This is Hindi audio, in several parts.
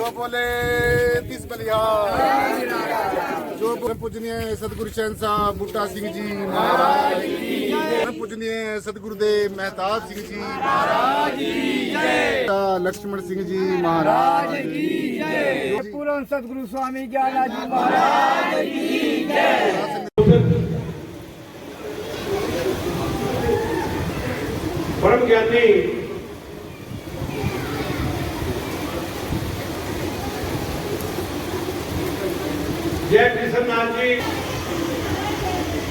जो बोले 30 बलिहार, जो पूजनीय सतगुरु शहनशाह बूटा सिंह जी महाराज की, पूजनीय सतगुरुदेव मेहताब सिंह जी महाराज की, लक्ष्मण सिंह जी महाराज की, पूर्ण सतगुरु स्वामी ज्ञाना जी महाराज की जय। परम ज्ञानी जय कृष्ण नाथ जी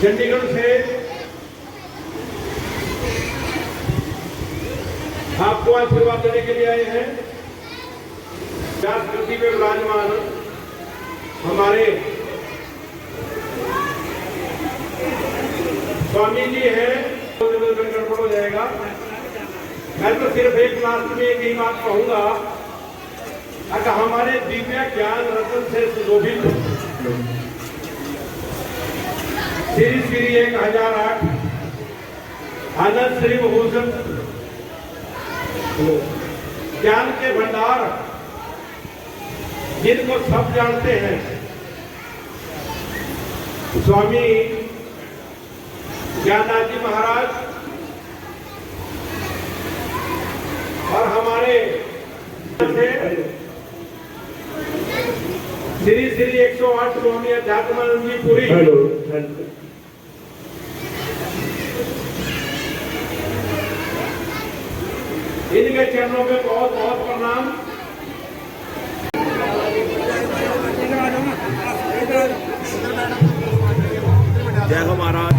चंडीगढ़ से आपको आशीर्वाद देने के लिए आए हैं। संस्कृति में विराजमान हमारे स्वामी जी हैं। गड़बड़ हो जाएगा। मैं तो सिर्फ एक लास्ट में एक ही बात कहूंगा, अगर हमारे दिव्य ज्ञान रत्न से सुशोभित श्री श्री 1008 आनंद श्री भूषण ज्ञान के भंडार जिनको सब जानते हैं, स्वामी ज्ञाननाथ जी महाराज और हमारे श्री श्री 108 स्वामी अध्यात्मानंद जी पुरी इनके चरणों में बहुत बहुत प्रणाम। जय हो महाराज।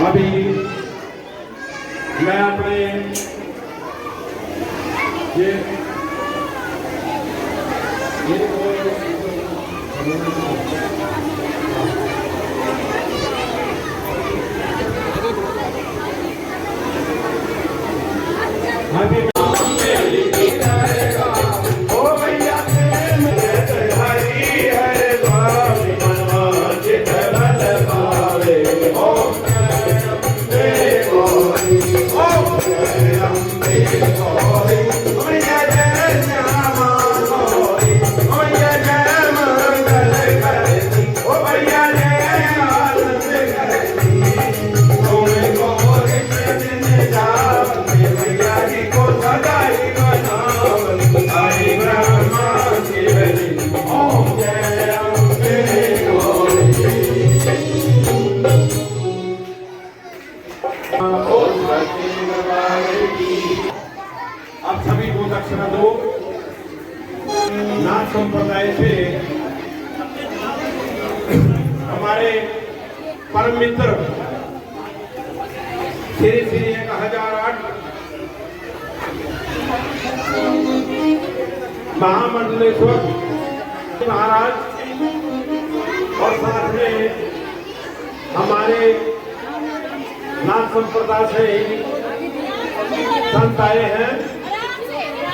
अभी मैं अपने ये अभी आप सभी को दक्षिणा दो। नाथ संप्रदाय से हमारे परम मित्र श्री श्री 1008 महामंडलेश्वर महाराज और साथ में हमारे नाथ संप्रदाय से संत आए हैं,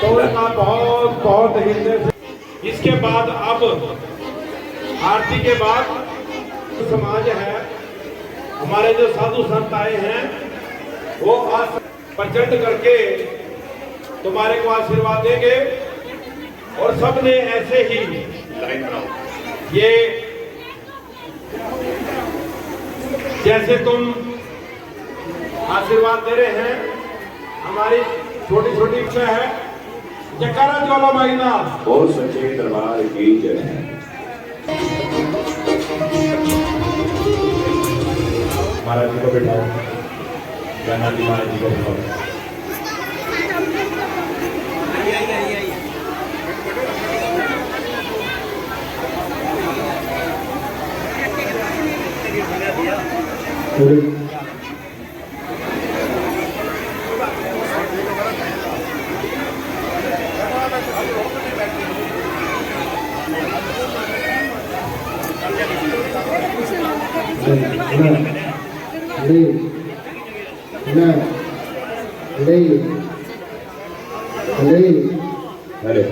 तो उनका बहुत बहुत हृदय से। इसके बाद अब आरती के बाद समाज है, हमारे जो साधु संत आए हैं वो आज प्रचंड करके तुम्हारे को आशीर्वाद देंगे। और सबने ऐसे ही ये जैसे तुम आशीर्वाद दे रहे हैं, हमारी छोटी छोटी इच्छा है। जयकारा ज्वाला माईना और सच्चे दरबार की जय। महाराज जी को बिठाओ, ज्ञाननाथ जी महाराज जी को बिठाओ। अरे अरे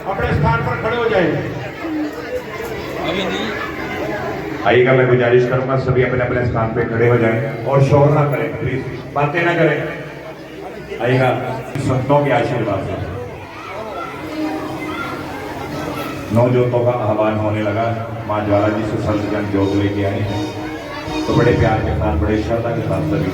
अपने स्थान पर खड़े हो जाए। आइएगा, मैं गुजारिश करूंगा सभी अपने अपने स्थान पे खड़े हो जाएं और शोर ना करें, प्लीज बातें ना करें। आइएगा, संतों के आशीर्वाद से 9 ज्योतों का आह्वान होने लगा। माँ ज्वाला जी से संतजन ज्योत लेके आए हैं, तो बड़े प्यार के साथ, बड़े श्रद्धा के साथ सभी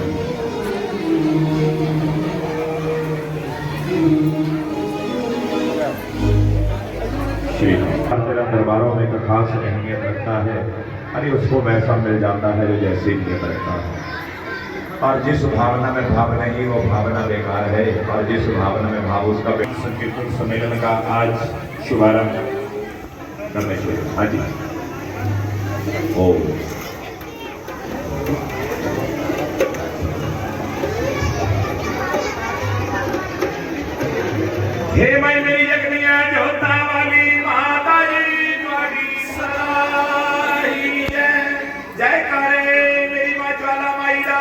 श्री तेरा दरबारों में एक खास अहमियत रखता है। अरे उसको वैसा मिल जाता है जो जैसे नियत रखता है, और जिस भावना में भाव नहीं वो भावना बेकार है, और जिस भावना में भाव उसका संकीर्तन सम्मेलन का आज शुभारंभ करने के लिए। हाँ जी, ओ हे मैं मेरी जगनिया जोता वाली माता जी द्वारी सराही है। जय करे मेरी माँ ज्वाला माई दा,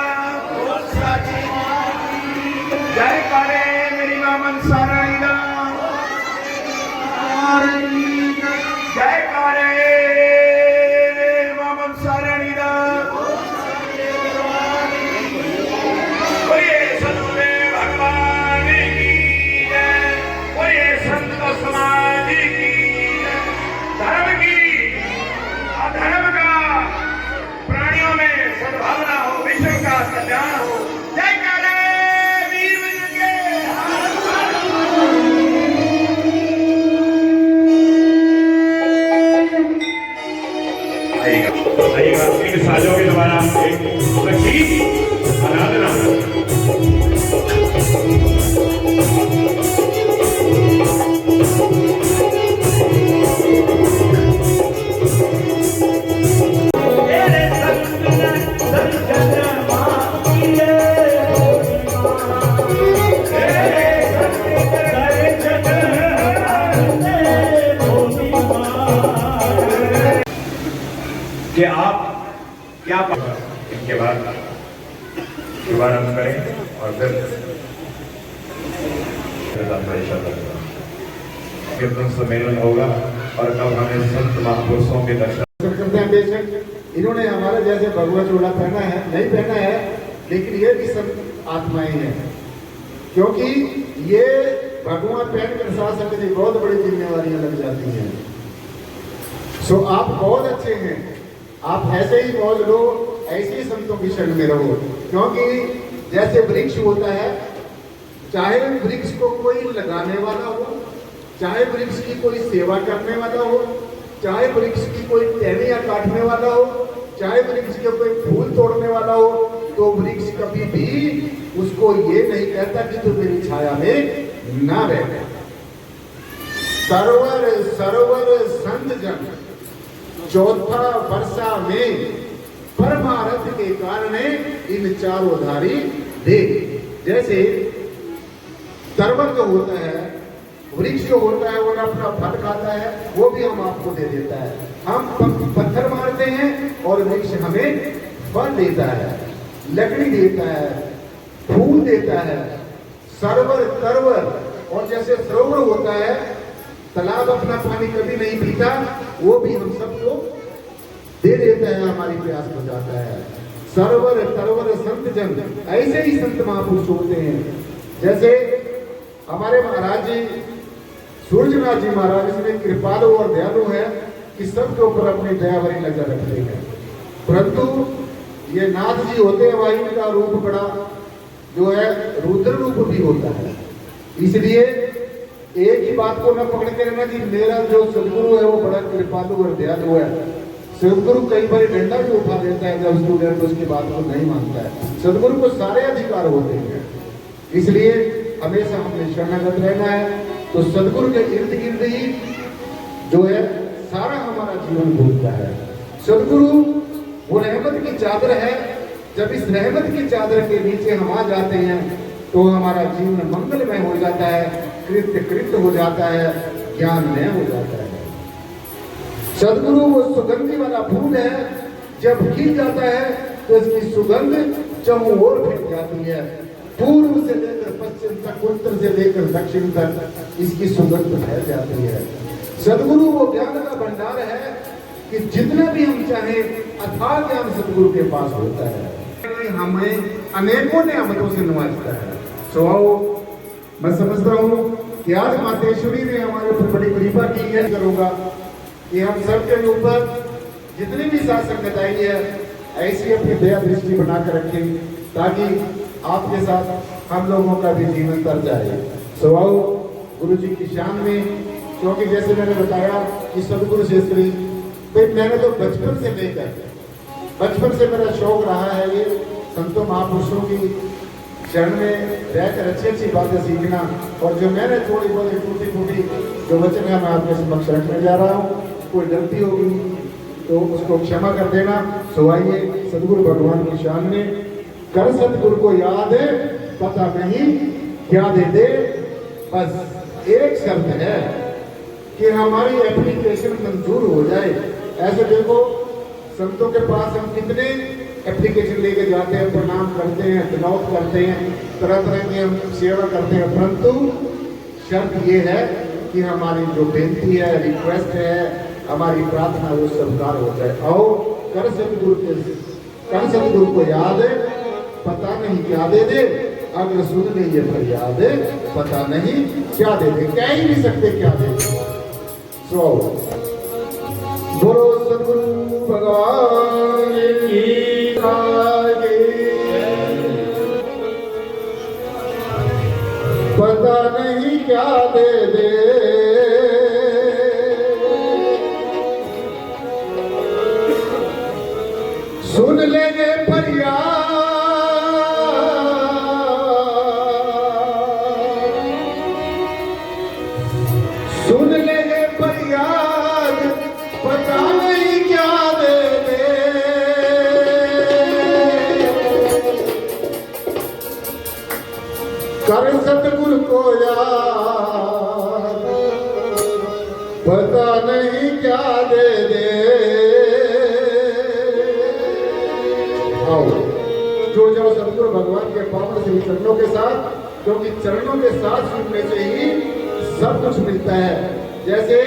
जय करे मेरी माँ मनसा रानी दा, जय करे माँ मनसा रानी दा। बोलिए सतगुरु भगवान की जय, बोलिए संत समाज की जय। धर्म की अधर्म का प्राणियों में सद्भावना हो, विश्व का कल्याण हो। जय करे वीर बजरंग के आइएगा इन साजों के द्वारा एक संगीत आराधना। कि आप क्या इनके बाद शुभारंभ करें और फिर कीर्तन सम्मेलन होगा, और तब हमें संत महापुरुषों के दर्शन करते हैं। बेशक इन्होंने हमारे जैसे भगवा चोला पहना है, नहीं पहना है, लेकिन ये भी संत आत्माएं हैं, क्योंकि ये भगवा पहन कर साथ सकते बहुत बड़ी जिम्मेवारियां लग जाती हैं। सो आप बहुत अच्छे हैं, आप ऐसे ही मौज लो, ऐसे ही संतों की शरण में रहो, क्योंकि जैसे वृक्ष होता है, चाहे वृक्ष को कोई लगाने वाला हो, चाहे वृक्ष की कोई सेवा करने वाला हो, चाहे वृक्ष की कोई टहनियां काटने वाला हो, चाहे वृक्ष के कोई फूल तोड़ने वाला हो, तो वृक्ष कभी भी उसको ये नहीं कहता कि तू मेरी छाया में ना रह। सरोवर सरोवर संत जन चौथा वर्षा में परमारथ के कारण इन चारों धारी दे। जैसे तरवर जो होता है, वृक्ष जो होता है, वो अपना फल खाता है, वो भी हम आपको दे देता है। हम पत्थर मारते हैं और वृक्ष हमें फल देता है, लकड़ी देता है, फूल देता है। सरोवर तरवर, और जैसे सरोवर होता है, तालाब अपना पानी कभी नहीं पीता, वो भी हम सबको दे देता है, हमारी प्यास बुझाता है। सरोवर तरवर संत जन, ऐसे ही संत महापुरुष होते हैं। जैसे हमारे महाराज जी सूर्यनाथ जी महाराज, इसमें कृपालु और दयालु है कि सबके ऊपर अपनी दया भरी नजर रखते हैं, परंतु ये नाथ जी होते हैं, वही इनका रूप बड़ा जो है रुद्र रूप भी होता है। इसलिए एक ही बात को न पकड़ के रहना कि मेरा जो सदगुरु है वो बड़ा कृपालु और दयालु है। सदगुरु कई बार डंडा भी उठा देता है जब स्टूडेंट उसकी बात को नहीं मानता है। सदगुरु को सारे अधिकार होते हैं, इसलिए हमेशा हमें शरणागत रहना है। तो सदगुरु के इर्द गिर्द ही जो है सारा हमारा जीवन घूमता है। सदगुरु वो रहमत की चादर है, जब इस रहमत की चादर के नीचे हम आ जाते हैं तो हमारा जीवन मंगलमय हो जाता है, कृत्य कृत्य हो जाता है, ज्ञानमय हो जाता है। सदगुरु वो सुगंधी वाला फूल है, जब खिल जाता है तो इसकी सुगंध चारों ओर फैल जाती है, पूर्व से लेकर पश्चिम तक, उत्तर से लेकर दक्षिण तक इसकी सुगंध फैल जाती है। सदगुरु वो ज्ञान का भंडार है कि जितना भी हम चाहें अथाह ज्ञान सदगुरु के पास होता है। हमें अनेकों नेमतों से नवाजता है। सो आओ, मैं समझता हूँ कि आज मातेश्वरी ने हमारे ऊपर बड़ी कृपा की है। करूंगा कि हम सबके ऊपर जितनी भी साथ संगत आई है ऐसी अपनी दया दृष्टि बनाकर रखें ताकि आपके साथ हम लोगों का भी जीवन तर जाए। सो आओ गुरु जी की शान में, क्योंकि जैसे मैंने बताया कि सदगुरु से श्री भाई मैंने तो बचपन से मेरा शौक रहा है ये संतों महापुरुषों की शरण में रहकर अच्छी अच्छी बातें सीखना। और जो मैंने थोड़ी बहुत टूटी फूटी जो वचन है मैं आपके समक्ष रखने जा रहा हूँ, कोई गलती होगी तो उसको क्षमा कर देना। सो आइए सदगुरु भगवान की शान में, कर सदगुरु को याद है पता नहीं क्या दे दे, बस एक शर्त है कि हमारी एप्लीकेशन मंजूर हो जाए। ऐसे देखो संतों के पास हम कितने एप्लीकेशन लेके जाते हैं, प्रणाम करते हैं, दनौत करते हैं, तरह तरह की हम सेवा करते हैं, परंतु शर्त ये है कि हमारी जो बेनती है, रिक्वेस्ट है, हमारी प्रार्थना वो स्वीकार हो जाए। आओ कर सदगुरु को याद है पता नहीं क्या दे दे, अगर सुन ले ये फरियाद है पता नहीं क्या दे दे, कह ही नहीं सकते क्या दे दे। सो बोलो सदगुरु भगवान की पता नहीं क्या दे दे, सुन लेंगे फरियाद, सुन लेंगे फरियाद पता नहीं क्या दे दे। कर सतगुरु को याद पता नहीं क्या दे दे। आओ जो जाओ सतगुरु भगवान के पावन श्री चरणों के साथ, क्योंकि चरणों के साथ जुड़ने से ही सब कुछ मिलता है। जैसे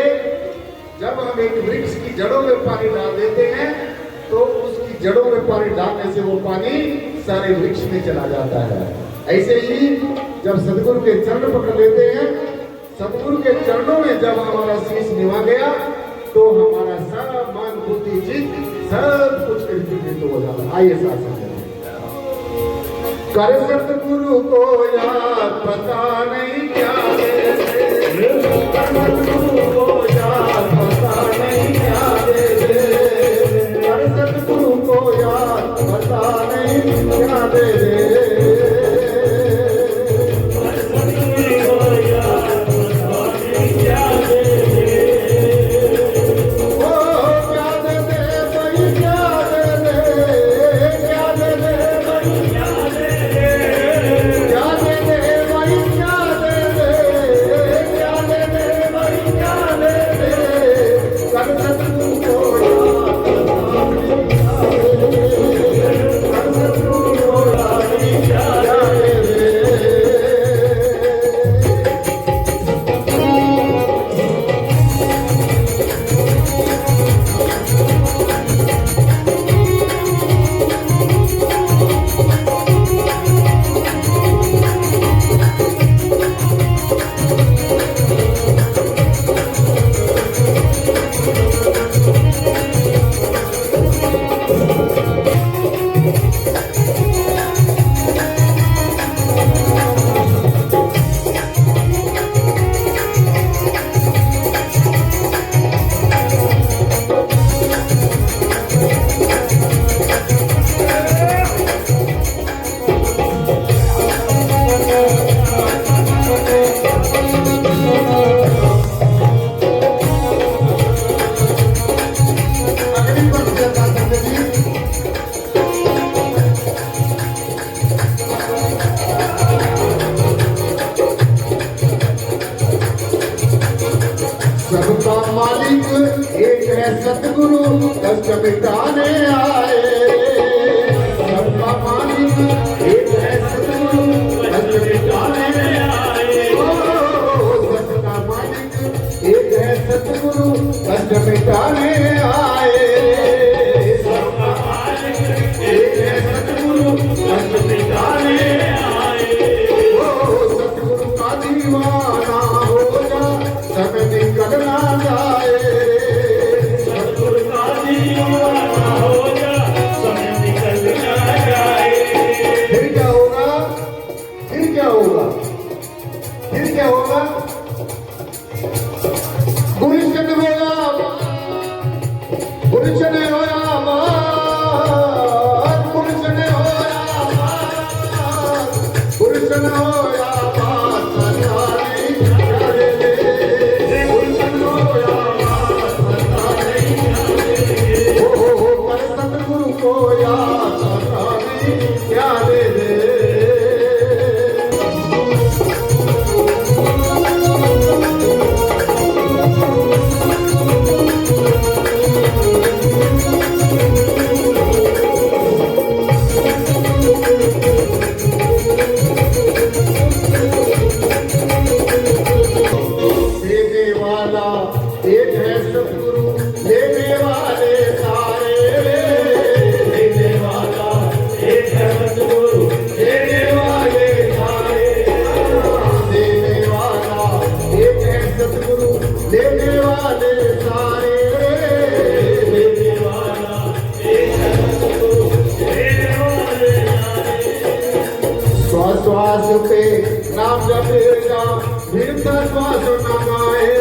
जब हम एक वृक्ष की जड़ों में पानी डाल देते हैं तो उसकी जड़ों में पानी डालने से वो पानी सारे वृक्ष में चला जाता है। ऐसे ही जब सदगुरु के चरण पकड़ लेते हैं, सदगुरु के चरणों में जब हमारा शीश निभा गया तो हमारा सारा मन बुद्धि चित्त सब कुछ कृत हो जाता। आइए साथ साथ कर सतगुरु को याद पता नहीं क्या दे दे, सतगुरु को याद पता नहीं क्या दे दे, कर सतगुरु को याद पता नहीं क्या दे दे, कर सतगुरु को याद पता नहीं क्या दे दे। ओ क्या दे दे भाई क्या दे दे, क्या दे दे भाई क्या दे दे, क्या दे दे भाई क्या दे दे, क्या दे दे भाई क्या दे दे, कर सतगुरु को याद पता नहीं क्या दे दे, कर सतगुरु को याद क्या दे दे। सबका मालिक एक है सतगुरु, कष्ट मिटाने आए। सबका मालिक एक है सतगुरु, कष्ट मिटाने मिटाने आए एक है सतगुरु कष्ट मिटाने आए। ओ सतगुरु का दीवाना हो जा समय निकल ना जाए। सतगुरु का दीवाना हो जा समय निकल ना जाए। फिर क्या होगा? फिर क्या होगा? फिर क्या होगा? गुरुचन होया गुरुचन होया बात गुरुचन होया बात गुरुचन होया बात सरकारी प्यारे दे गुरुचन होया बात सरकारी प्यारे हो पर सतगुरु को याद सरकारी प्यारे दे। एक है सतगुरु लेने वाले सारे लेने वाला एक है सतगुरु लेने वाले सारे देने वाला एक है सतगुरु लेने वाले सारे लेने वाला एक है सतगुरु लेने वाले सारे। श्वास श्वास पे नाम जपेगा फिर श्वास न गाए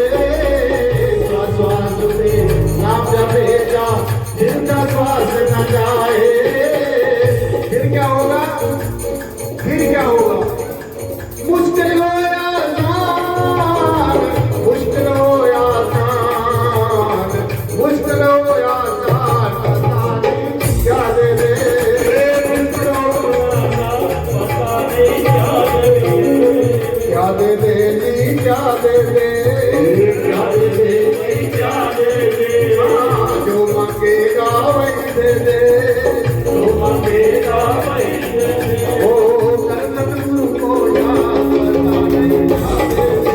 श्वास पे नाम जपेगा जिंदा श्वास न जाए। फिर क्या होगा? फिर क्या होगा? मुश्किल हो आसान मुश्किल हो आसान मुश्किल हो आसान पता नहीं क्या दे दे मुश्किल हो आसान पता नहीं क्या दे दे क्या दे दे क्या दे दे जो मांगेगा वही दे दे जो मांगेगा वही दे दे। ओ कर सतगुरु को याद बता नहीं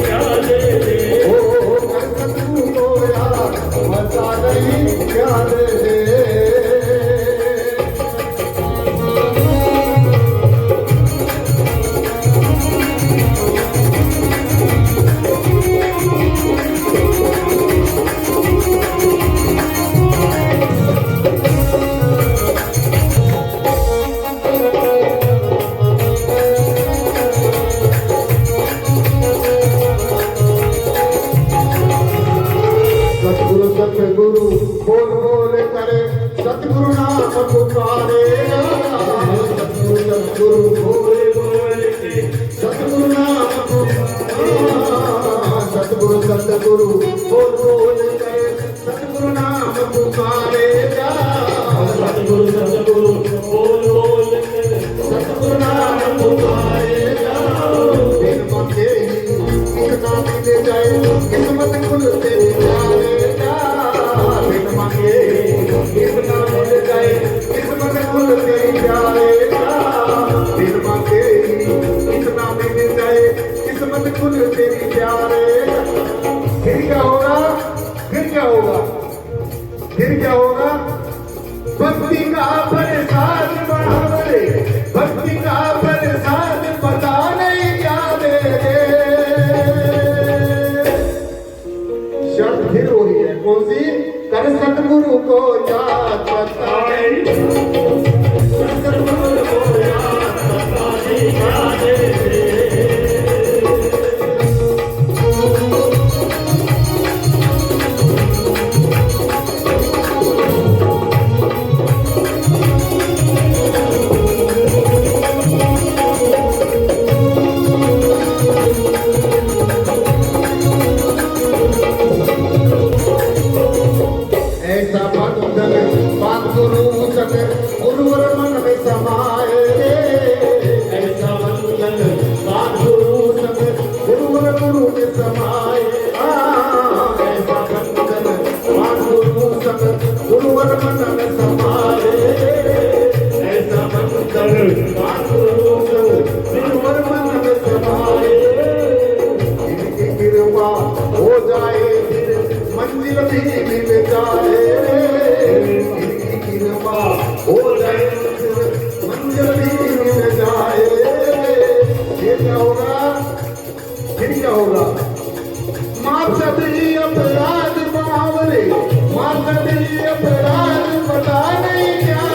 क्या दे दे ओ कर सतगुरु को याद बता नहीं क्या दे दे। सतगुरु बोल बोल करे सतगुरु नाम पुकारे सतगुरु सतगुरु बोल बोल के सतगुरु नाम पुकारे सतगुरु सतगुरु बोल बोल करे सतगुरु नाम पुकारे सतगुरु सतगुरु बोल बोल के सतगुरु नाम पुकारे बिन मंगे कितना मिल जाए किस्मत खुल तेरी जाए बिन मंगे कितना मिल जाए किस्मत खुल तेरी जाएगा बिन मंगे कितना मिल जाए किस्मत खुल तेरी जाएगा। फिर क्या होगा? फिर क्या होगा? फिर क्या होगा? भक्ति का प्रसाद महावरे भक्ति का प्रसाद पता नहीं क्या दे शर्त फिर वही है कौन सी? कर सतगुरु को याद बता सतगुरु को याद बता क्या दे गुरुवर मन में समाए ऐसा बंधन गुरु गुरुवर गुरु में समाए ऐसा बंधन गुरु गुरुवर मन में समाए ऐसा बंधन गुरु गुरुवर मन में समाए अपराध पता नहीं क्या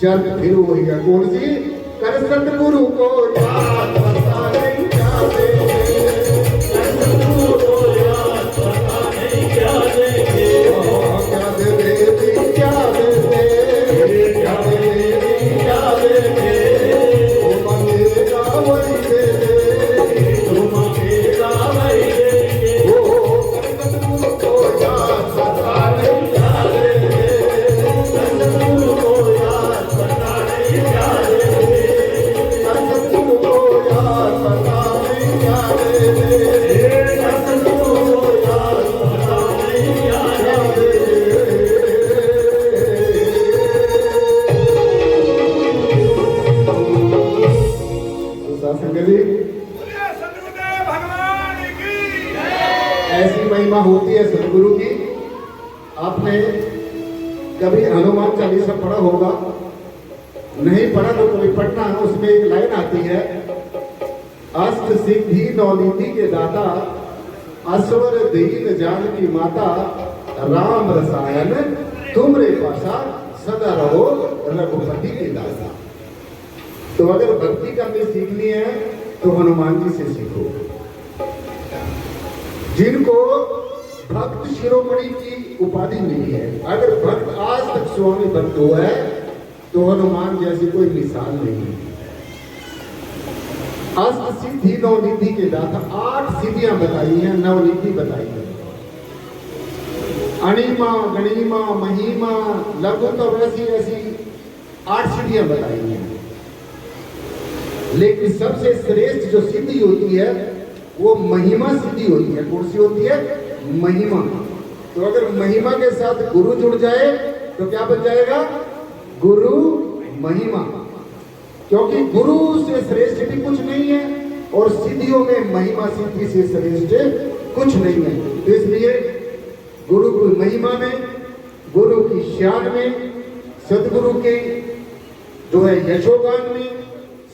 शर्त फिर वही है कौन सी कर सतगुरु को याद पता नहीं क्या ऐसी महिमा होती है सदगुरु की। आपने कभी हनुमान चालीसा पढ़ा होगा, नहीं पढ़ा तो कभी पढ़ना। उसमें एक लाइन आती है, अष्ट सिद्धि नौनिधि के दाता, असवर दीन जानकी माता, राम रसायन तुमरे पासा, सदा रहो रघुपति के दासा। तो अगर भक्ति करनी सीखनी है तो हनुमान जी से सीखो, जिनको भक्त शिरोमणि की उपाधि मिली है। अगर भक्त आज तक स्वामी भक्त हुआ है तो हनुमान जैसी कोई मिसाल नहीं है। अष्ट सिद्धि नवनिधि के दाता, 8 सिद्धियां बताई हैं, नवनिधि बताई है। अणिमा गणिमा महिमा लघु, तो वैसी ऐसी 8 सिद्धियां बताई हैं। लेकिन सबसे श्रेष्ठ जो सिद्धि होती है वो महिमा सिद्धि होती है। कौन सी होती है? महिमा। तो अगर महिमा के साथ गुरु जुड़ जाए तो क्या बन जाएगा? गुरु महिमा। क्योंकि गुरु से श्रेष्ठ भी कुछ नहीं है और सिद्धियों में महिमा सिद्धि से श्रेष्ठ कुछ नहीं है। तो इसलिए गुरु की महिमा में, गुरु की शान में, सदगुरु के जो है यशोगान में,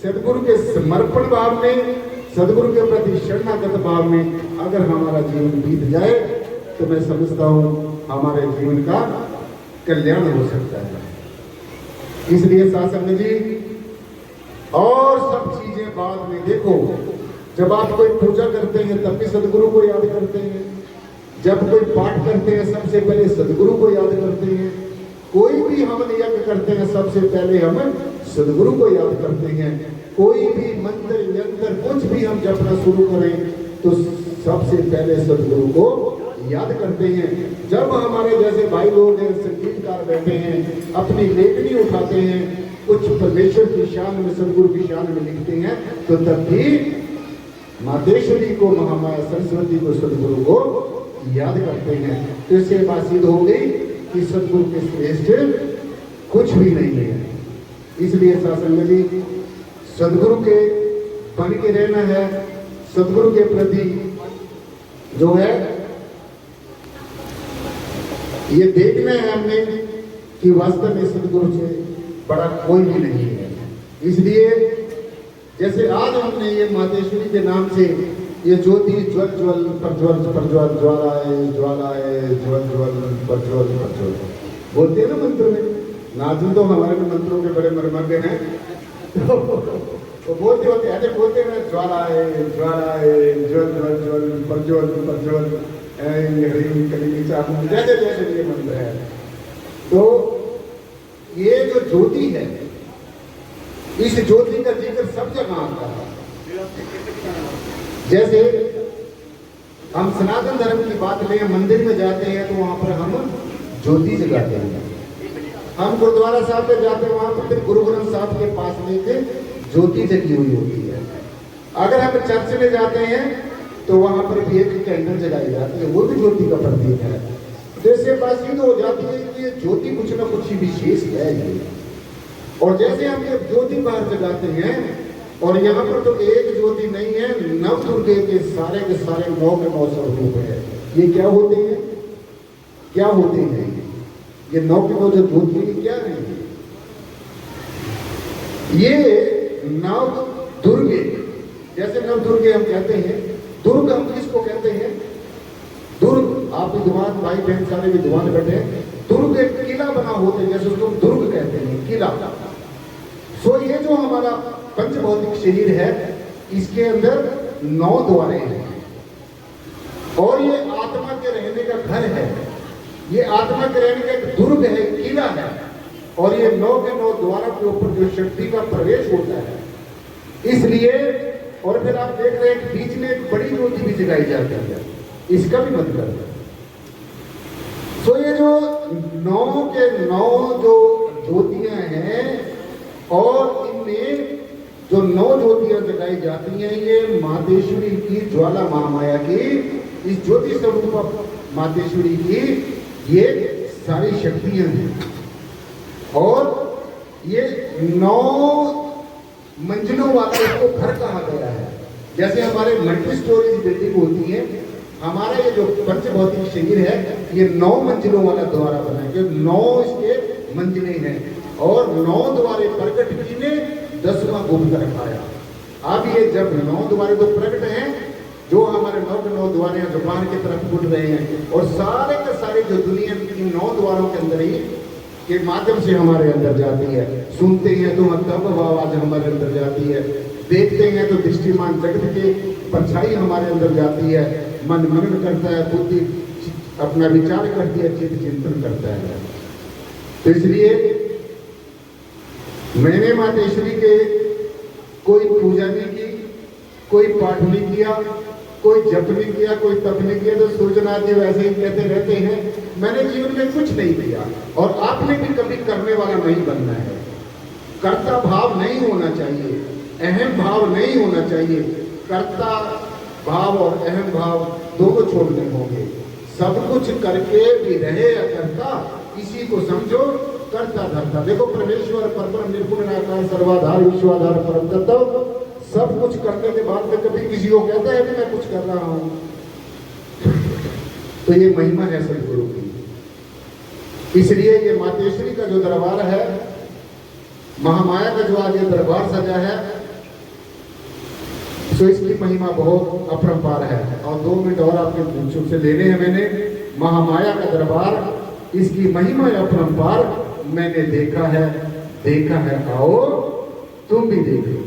सदगुरु के समर्पण भाव में, सदगुरु के प्रति शरणागत भाव में अगर हमारा जीवन बीत जाए तो मैं समझता हूं हमारे जीवन का कल्याण हो सकता है। इसलिए शासन जी और सब चीजें बाद में देखो। जब आप कोई पूजा करते हैं तब भी सदगुरु को याद करते हैं, जब कोई पाठ करते हैं सबसे पहले सदगुरु को याद करते हैं, कोई भी हम यज्ञ करते हैं सबसे पहले हम सदगुरु को याद करते हैं। कोई भी मंत्र यंत्र कुछ भी हम जपना शुरू करें तो सबसे पहले सदगुरु को याद करते हैं। जब हमारे जैसे भाई लोग हैं, संगीतकार बैठे हैं, अपनी लेखनी उठाते हैं, कुछ परमेश्वर की शान में, सदगुरु की शान में लिखते हैं, तो तब भी मातेश्वरी को, महामाया सरस्वती को, सदगुरु को याद करते हैं। तो इससे बात सिद्ध हो गई कि सदगुरु के श्रेष्ठ कुछ भी नहीं है। इसलिए शासन जी सदगुरु के बन के रहना है, सदगुरु के प्रति जो है ये देखना है हमने कि वास्तव में सदगुरु से बड़ा कोई भी नहीं है। इसलिए जैसे आज हमने ये मातेश्वरी के नाम से ये ज्योति ज्वल ज्वल प्रज्वल प्रज्वल ज्वालाए ज्वालाए ज्वल ज्वल प्रज्वल प्रज्वल बोलते हैं ना मंत्र में। नाजुल तो हमारे मंत्रों के बड़े मर्मज्ञ हैं, तो बोलते होते ऐसे बोलते हैं ज्वालाए ज्वालाए ज्वल ज्वल ज्वल प्रज्वल प्रज्वल जैसे जैसे ये मंत्र है। तो ये जो ज्योति है, इस ज्योति का जिक्र सब जगह आता है। जैसे हम सनातन धर्म की बात लें, मंदिर में जाते हैं तो वहां पर हम ज्योति जगाते हैं। हम गुरुद्वारा साहब पे जाते हैं, वहां पर फिर गुरु ग्रंथ साहब के पास में ज्योति जगी हुई होती है। अगर हम चर्च में जाते हैं तो वहां पर भी एक कैंडल जलाई जाती है, वो भी ज्योति का प्रतीक है। जैसे बात सिद्ध हो जाती है कि ये ज्योति कुछ न कुछ विशेष है ये। और जैसे हम ये ज्योति बाहर जगाते हैं, और यहाँ पर तो एक ज्योति नहीं है, नव दुर्गे के सारे 9 के 9 स्वरूप है। ये क्या होते हैं? क्या होते हैं ये 9 के 9 जो ज्योति क्या है? ये नव दुर्गे। जैसे नव दुर्गे हम कहते हैं, दुर्ग हम किसको कहते हैं? आप विद्वान भाई बहन सारे विद्वान बैठे हैं, दुर्ग एक किला बना होता है, जैसे उसको दुर्ग कहते हैं, किला। सो ये जो हमारा पंचभौतिक शरीर है, इसके अंदर 9 द्वारे हैं और ये आत्मा के रहने का घर है, ये आत्मा के रहने का एक दुर्ग है, किला है। और ये 9 के 9 द्वारों के ऊपर जो शक्ति का प्रवेश होता है, इसलिए और फिर आप देख रहे हैं बीच में एक बड़ी ज्योति भी जगाई जाती है, इसका भी मतलब है। तो ये जो 9 के 9 जो ज्योतियां हैं और इनमें जो 9 ज्योतियां जगाई जाती हैं, ये मातेश्वरी की ज्वाला महामाया की, इस ज्योति स्वरूप मातेश्वरी की ये सारी शक्तियां हैं। और ये 9 मंजिलों वाला इसको घर कहा गया है। जैसे हमारे मल्टी स्टोरेज बिल्डिंग होती है, हमारा ये जो पंचभौतिक शरीर है ये 9 मंजिलों वाला द्वारा बना है, 9 इसके मंजिलें हैं और 9 द्वारे प्रकट की ने 10वां गुप्त रखाया। अब ये जब 9 द्वारे तो प्रकट हैं, जो हमारे 9 के 9 द्वारे जापान की तरफ उठ रहे हैं और सारे के सारे जो दुनिया इन 9 द्वारों के अंदर ही के माध्यम से हमारे अंदर जाती है। सुनते हैं तो तब आवाज हमारे अंदर जाती है, देखते हैं तो दृष्टिमान जगत की परछाई हमारे अंदर जाती है, मन मनन करता है, बुद्धि अपना विचार करती है, चित्त चिंतन करता है। तो इसलिए मैंने मातेश्वरी के कोई पूजा नहीं की, कोई पाठ नहीं किया, कोई जप नहीं किया, कोई तप नहीं किया, तो सूर्यनाथ जी वैसे ही कहते रहते हैं मैंने जीवन में कुछ नहीं किया। और आपने भी कभी करने वाला नहीं बनना है, कर्ता भाव नहीं होना चाहिए, अहम भाव नहीं होना चाहिए। कर्ता भाव और अहम भाव दोनों छोड़ने होंगे। सब कुछ करके भी रहे अकर्ता, इसी को समझो कर्ता धर्ता। देखो परमेश्वर परब्रह्म निर्गुण निराकार सर्वाधार विश्वाधार परम तत्व, सब कुछ करने के बाद में कभी किसी को कहता है कि मैं कुछ कर रहा हूं, तो ये महिमा है सदगुरु की। इसलिए ये मातेश्वरी का जो दरबार है, महामाया का जो आज ये दरबार सजा है, तो इसकी महिमा बहुत अपरंपार है। और 2 मिनट और आपके चुप से लेने हैं मैंने। महामाया का दरबार, इसकी महिमा अपरंपार मैंने देखा है, आओ तुम भी देखो।